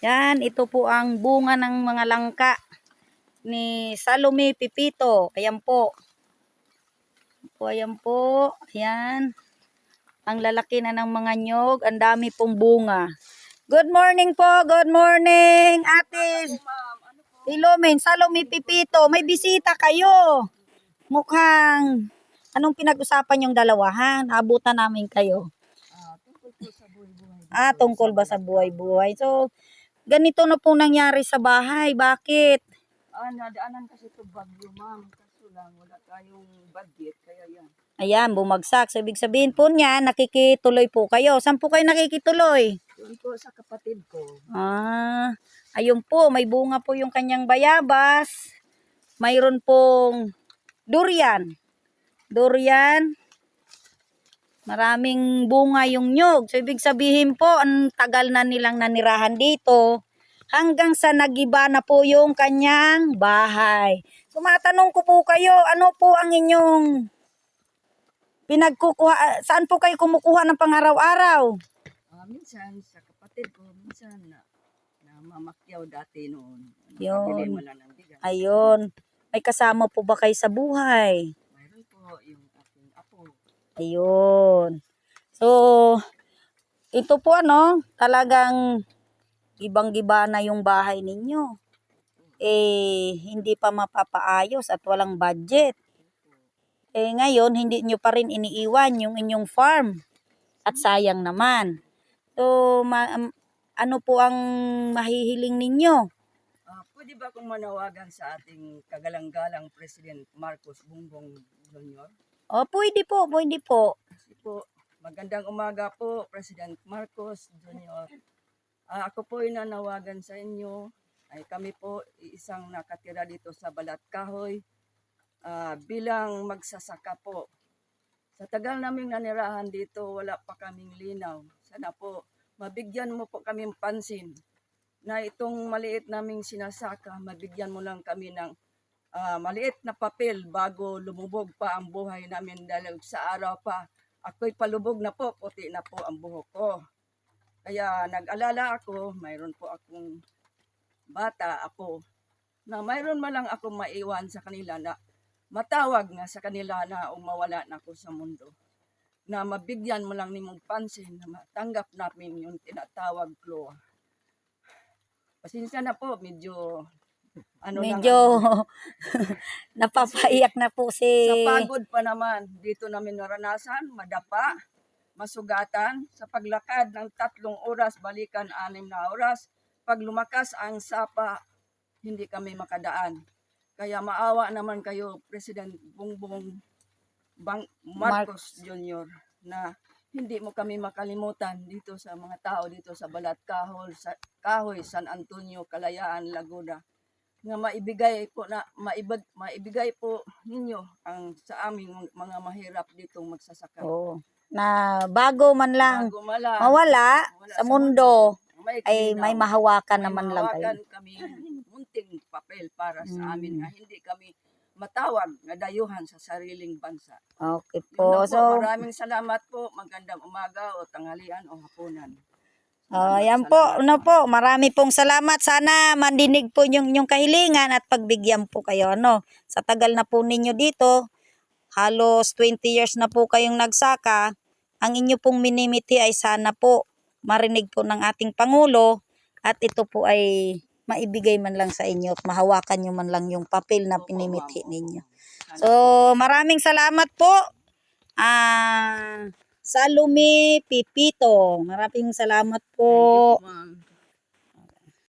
Yan, ito po ang bunga ng mga langka ni Salome Pipito. Ayan po. Ayan po. Ayan. Ang lalaki na ng mga nyog. Ang dami pong bunga. Good morning po. Good morning, Ate Ilomen, Salome Pipito. May bisita kayo. Mukhang, anong pinag-usapan yung dalawa, ha? Naabutan namin kayo. Tungkol po sa buhay-buhay. Tungkol ba sa buhay-buhay? So, ganito na po nangyari sa bahay. Bakit? Nadaanan kasi ito bagyo, ma'am. Kaso lang, wala tayong budget, kaya yan. Ayan, bumagsak. So, ibig sabihin po niya, nakikituloy po kayo. Saan po kayo nakikituloy? Doon po sa kapatid ko. Ayun po, may bunga po yung kanyang bayabas. Mayroon pong durian. Durian. Maraming bunga yung nyog. So, ibig sabihin po, ang tagal na nilang nanirahan dito. Hanggang sa nagiba na po yung kanyang bahay. So, matanong ko po kayo, ano po ang inyong pinagkukuha? Saan po kayo kumukuha ng pang-araw-araw? Minsan sa kapatid ko, minsan na mamakyaw dati noon. Yun. Mo lang ng bigas. Ayun. May kasama po ba kayo sa buhay? Mayroon po yung aking apo. Ayun. So, ito po talagang ibang-giba na yung bahay ninyo. Hindi pa mapapaayos at walang budget. Ngayon, hindi nyo pa rin iniiwan yung inyong farm. At sayang naman. So, ano po ang mahihiling ninyo? Pwede ba akong manawagan sa ating kagalang-galang President Marcos Bongbong Jr.? Pwede po, pwede po. Kasi po, magandang umaga po, President Marcos Jr. Ako po ay nanawagan sa inyo. Ay kami po isang nakatira dito sa Balat Kahoy bilang magsasaka po. Sa tagal naming nanirahan dito, wala pa kaming linaw. Sana po, mabigyan mo po kaming pansin na itong maliit naming sinasaka, mabigyan mo lang kami ng maliit na papel bago lumubog pa ang buhay namin dahil sa araw pa, ako'y palubog na po, puti na po ang buhok ko. Kaya nag-alala ako, mayroon po akong bata, apo, na mayroon malang akong maiwan sa kanila na matawag nga sa kanila na umawala na ako sa mundo. Na mabigyan mo lang nimong pansin na matanggap namin yung tinatawag Chloa. Pasensya na po, medyo napapaiyak na po si... Sa pagod pa naman, dito namin naranasan, madapa, masugatan, sa paglakad ng 3 oras, balikan 6 na oras. Pag lumakas ang sapa, hindi kami makadaan. Kaya maawa naman kayo, President Bongbong Marcos Jr. na hindi mo kami makalimutan dito sa mga tao dito sa Balat Kahoy, San Antonio, Kalayaan, Laguna. Nga maibigay po ninyo ang sa aming mga mahirap dito magsasaka. Na bago man lang mawala sa mundo, ay may mahawakan naman lang kayo. Kami munting papel para sa amin na hindi kami matawag na dayuhan sa sariling bansa. Okay po. So, maraming salamat po. Magandang umaga o tanghalian o hapunan. Yan po, marami pong salamat. Sana mandinig po yung inyong kahilingan at pagbigyan po kayo. Sa tagal na po ninyo dito, halos 20 years na po kayong nagsaka, ang inyo pong minimiti ay sana po marinig po ng ating Pangulo at ito po ay maibigay man lang sa inyo at mahawakan nyo man lang yung papel na pinimiti ninyo. So, maraming salamat po. Salome Pipito. Maraming salamat po. Thank you, ma'am.